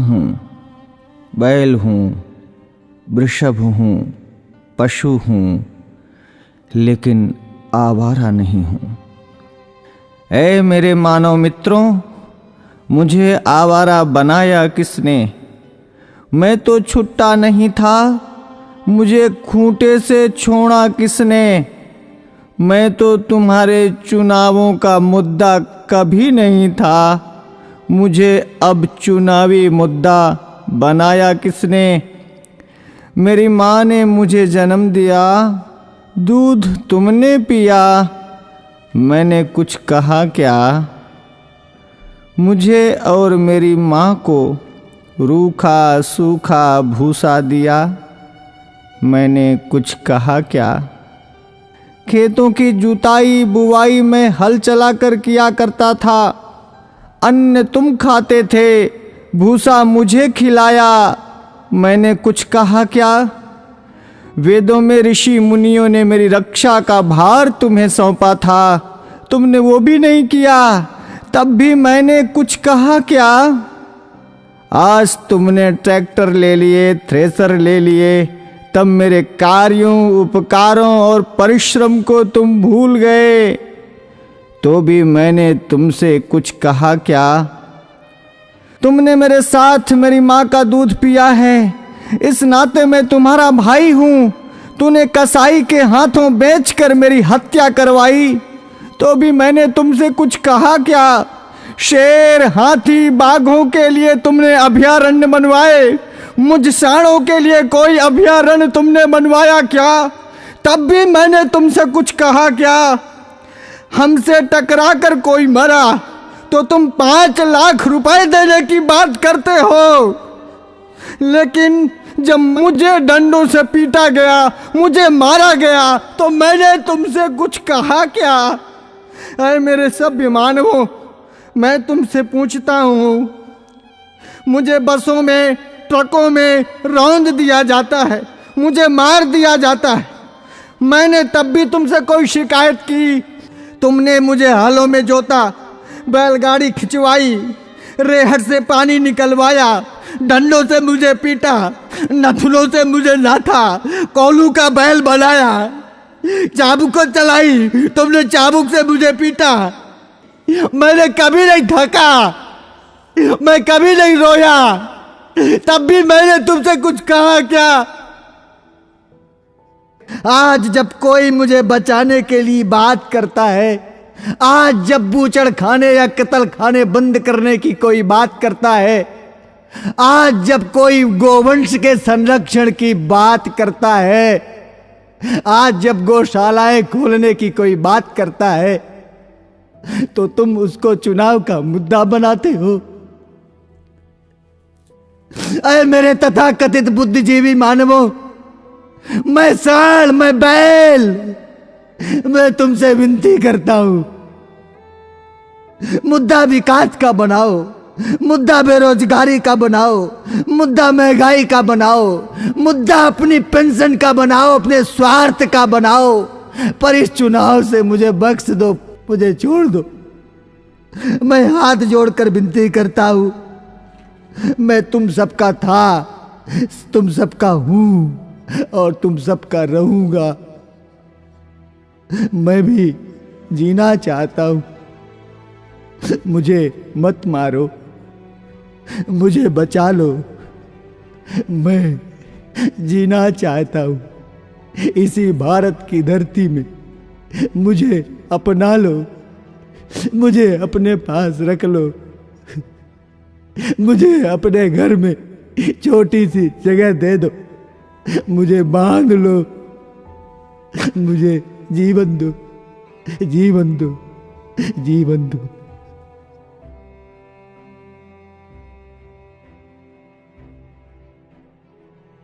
हूँ, बैल हूँ, वृषभ हूँ, पशु हूँ, लेकिन आवारा नहीं हूँ। ऐ मेरे मानव मित्रों, मुझे आवारा बनाया किसने? मैं तो छुट्टा नहीं था, मुझे खूंटे से छोड़ा किसने? मैं तो तुम्हारे चुनावों का मुद्दा कभी नहीं था, मुझे अब चुनावी मुद्दा बनाया किसने? मेरी माँ ने मुझे जन्म दिया, दूध तुमने पिया, मैंने कुछ कहा क्या? मुझे और मेरी माँ को रूखा सूखा भूसा दिया, मैंने कुछ कहा क्या? खेतों की जुताई बुवाई में हल चलाकर किया करता था, अन्न तुम खाते थे, भूसा मुझे खिलाया, मैंने कुछ कहा क्या? वेदों में ऋषि मुनियों ने मेरी रक्षा का भार तुम्हें सौंपा था, तुमने वो भी नहीं किया, तब भी मैंने कुछ कहा क्या? आज तुमने ट्रैक्टर ले लिए, थ्रेसर ले लिए, तब मेरे कार्यों, उपकारों और परिश्रम को तुम भूल गए, तो भी मैंने तुमसे कुछ कहा क्या? तुमने मेरे साथ मेरी माँ का दूध पिया है, इस नाते मैं तुम्हारा भाई हूँ। तूने कसाई के हाथों बेचकर मेरी हत्या करवाई, तो भी मैंने तुमसे कुछ कहा क्या? शेर, हाथी, बाघों के लिए तुमने अभयारण्य बनवाए, मुझ सांडों के लिए कोई अभयारण्य तुमने बनवाया क्या? तब भी मैंने तुमसे कुछ कहा क्या? हमसे टकरा कर कोई मरा तो तुम 5 लाख रुपए देने की बात करते हो, लेकिन जब मुझे डंडों से पीटा गया, मुझे मारा गया, तो मैंने तुमसे कुछ कहा क्या? अरे मेरे सभ्य मानवों, मैं तुमसे पूछता हूँ, मुझे बसों में, ट्रकों में रौंद दिया जाता है, मुझे मार दिया जाता है, मैंने तब भी तुमसे कोई शिकायत की? तुमने मुझे हालों में जोता, बैलगाड़ी खिंचवाई, रेहड़ से पानी निकलवाया, डंडों से मुझे पीटा, नथुनों से मुझे नाथा, कोलू का बैल बनाया, चाबुक चलाई, तुमने चाबुक से मुझे पीटा, मैंने कभी नहीं थका, मैं कभी नहीं रोया, तब भी मैंने तुमसे कुछ कहा क्या? आज जब कोई मुझे बचाने के लिए बात करता है, आज जब बूचड़ खाने या कत्ल खाने बंद करने की कोई बात करता है, आज जब कोई गोवंश के संरक्षण की बात करता है, आज जब गौशालाएं खोलने की कोई बात करता है, तो तुम उसको चुनाव का मुद्दा बनाते हो। अरे मेरे तथाकथित बुद्धिजीवी मानवों, मैं सांड, मैं बैल, मैं तुमसे विनती करता हूं, मुद्दा विकास का बनाओ, मुद्दा बेरोजगारी का बनाओ, मुद्दा महंगाई का बनाओ, मुद्दा अपनी पेंशन का बनाओ, अपने स्वार्थ का बनाओ, पर इस चुनाव से मुझे बख्श दो, मुझे छोड़ दो। मैं हाथ जोड़कर विनती करता हूं, मैं तुम सबका था, तुम सबका हूं और तुम सबका रहूंगा। मैं भी जीना चाहता हूं, मुझे मत मारो, मुझे बचा लो, मैं जीना चाहता हूं इसी भारत की धरती में, मुझे अपना लो, मुझे अपने पास रख लो, मुझे अपने घर में छोटी सी जगह दे दो, मुझे बांध लो, मुझे जीवन दो, जीवन दो, जीवन दो।